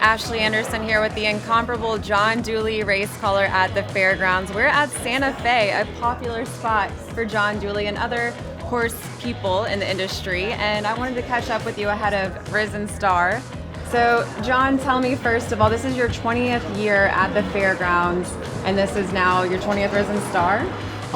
Ashley Anderson here with the incomparable John Dooley race caller at the fairgrounds. We're at Sante Fe, a popular spot for John Dooley and other horse people in the industry, and I wanted to catch up with you ahead of Risen Star. So, John, tell me first of all, this is your 20th year at the fairgrounds, and this is now your 20th Risen Star?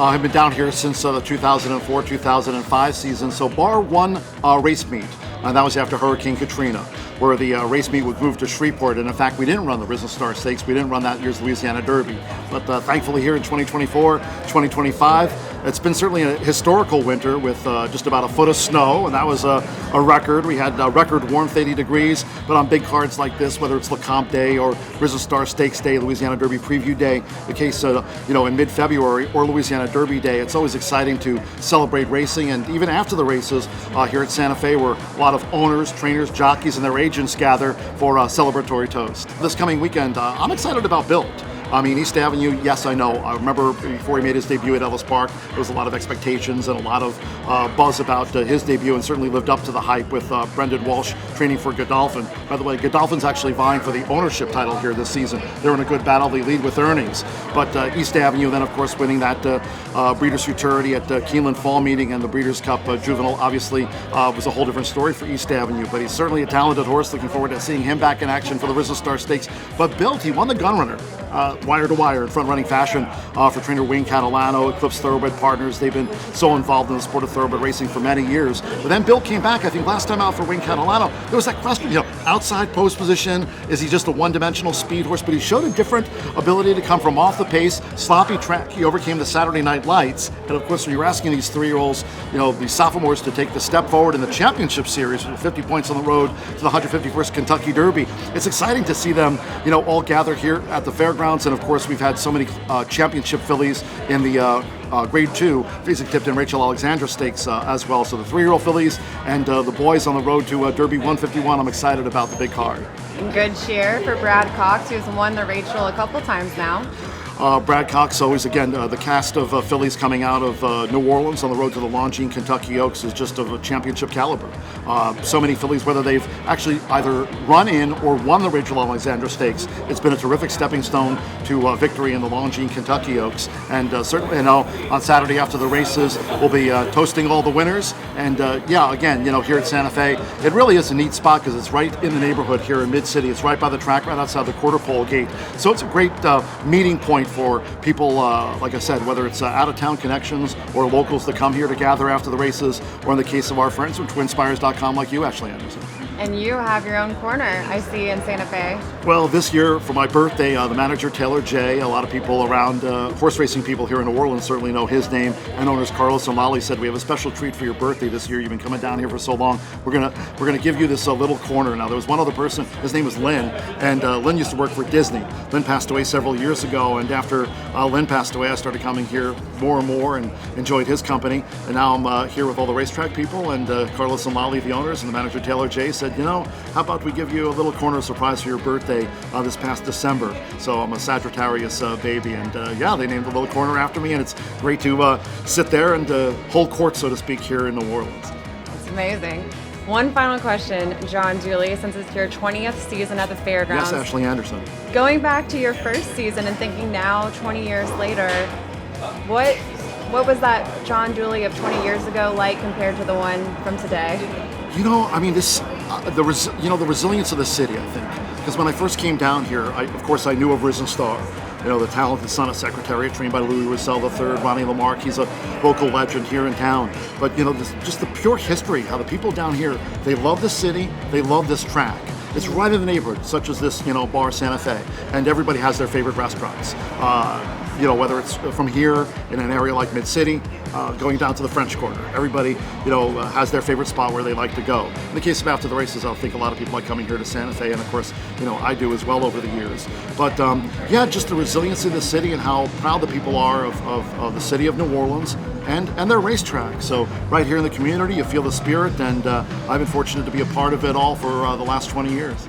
I've been down here since the 2004-2005 season, so bar one race meet, and that was after Hurricane Katrina, where the race meet would move to Shreveport, and in fact we didn't run the Risen Star Stakes, we didn't run that year's Louisiana Derby, but thankfully here in 2024, 2025, it's been certainly a historical winter with just about a foot of snow, and that was a record. We had record warmth, 80 degrees, but on big cards like this, whether it's LeCompte Day or Risen Star Stakes Day, Louisiana Derby Preview Day, the case in mid-February, or Louisiana Derby Day, it's always exciting to celebrate racing. And even after the races here at Sante Fe, where a lot of owners, trainers, jockeys, and their agents gather for a celebratory toast. This coming weekend, I'm excited about Built. I mean, East Avenue, yes, I know. I remember before he made his debut at Ellis Park, there was a lot of expectations and a lot of buzz about his debut, and certainly lived up to the hype with Brendan Walsh training for Godolphin. By the way, Godolphin's actually vying for the ownership title here this season. They're in a good battle. They lead with earnings. But East Avenue, then, of course, winning that Breeders' Futurity at the Keeneland Fall Meeting and the Breeders' Cup Juvenile, obviously was a whole different story for East Avenue. But he's certainly a talented horse. Looking forward to seeing him back in action for the Risen Star Stakes. But Built, he won the Gun Runner. Wire to wire in front-running fashion for trainer Wayne Catalano, Eclipse Thoroughbred Partners. They've been so involved in the sport of thoroughbred racing for many years. But then Bill came back, I think last time out for Wayne Catalano, there was that question, outside post position, is he just a one-dimensional speed horse? But he showed a different ability to come from off the pace, sloppy track. He overcame the Saturday Night Lights. And of course, when you're asking these three-year-olds, these sophomores to take the step forward in the championship series with 50 points on the road to the 151st Kentucky Derby, it's exciting to see them, all gather here at the fairgrounds. And of course, we've had so many championship fillies in the Grade 2 Fasig-Tipton Rachel Alexandra Stakes as well. So the three-year-old fillies and the boys on the road to Derby 151. I'm excited about the big card. Good cheer for Brad Cox, who's won the Rachel a couple times now. Brad Cox, always, again, the cast of fillies coming out of New Orleans on the road to the Longines Kentucky Oaks is just of a championship caliber. So many fillies, whether they've actually either run in or won the Rachel Alexandra Stakes, it's been a terrific stepping stone to victory in the Longines Kentucky Oaks. And certainly, on Saturday after the races, we'll be toasting all the winners. And again, here at Sante Fe, it really is a neat spot because it's right in the neighborhood here in Mid-City. It's right by the track, right outside the quarter pole gate. So it's a great meeting point for people, like I said, whether it's out-of-town connections or locals that come here to gather after the races, or in the case of our friends from TwinSpires.com like you, Ashley Anderson. And you have your own corner, I see, in Sante Fe. Well, this year, for my birthday, the manager, Taylor J., a lot of people around, horse racing people here in New Orleans certainly know his name, and owners Carlos and Lolly said, we have a special treat for your birthday this year. You've been coming down here for so long. We're gonna give you this little corner. Now, there was one other person, his name was Lynn, and Lynn used to work for Disney. Lynn passed away several years ago, and after Lynn passed away, I started coming here more and more and enjoyed his company. And now I'm here with all the racetrack people, and Carlos and Lolly, the owners, and the manager, Taylor J., said, how about we give you a little corner surprise for your birthday this past December? So I'm a Sagittarius baby, and they named the little corner after me, and it's great to sit there and hold court, so to speak, here in New Orleans. That's amazing. One final question, John Dooley, since it's your 20th season at the fairgrounds. Yes, Ashley Anderson. Going back to your first season and thinking now, 20 years later, what was that John Dooley of 20 years ago like compared to the one from today? The resilience of the city, I think. Because when I first came down here, I knew of Risen Star. The talented son of Secretariat, trained by Louis Roussel III, Ronnie Lamarck. He's a local legend here in town. But, just the pure history, how the people down here, they love the city, they love this track. It's right in the neighborhood, such as this, bar Sante Fe. And everybody has their favorite restaurants. Whether it's from here in an area like Mid-City, going down to the French Quarter. Everybody, has their favorite spot where they like to go. In the case of after the races, I think a lot of people like coming here to Sante Fe, and of course, I do as well over the years. But just the resilience of the city and how proud the people are of the city of New Orleans and their racetrack. So right here in the community, you feel the spirit, and I've been fortunate to be a part of it all for the last 20 years.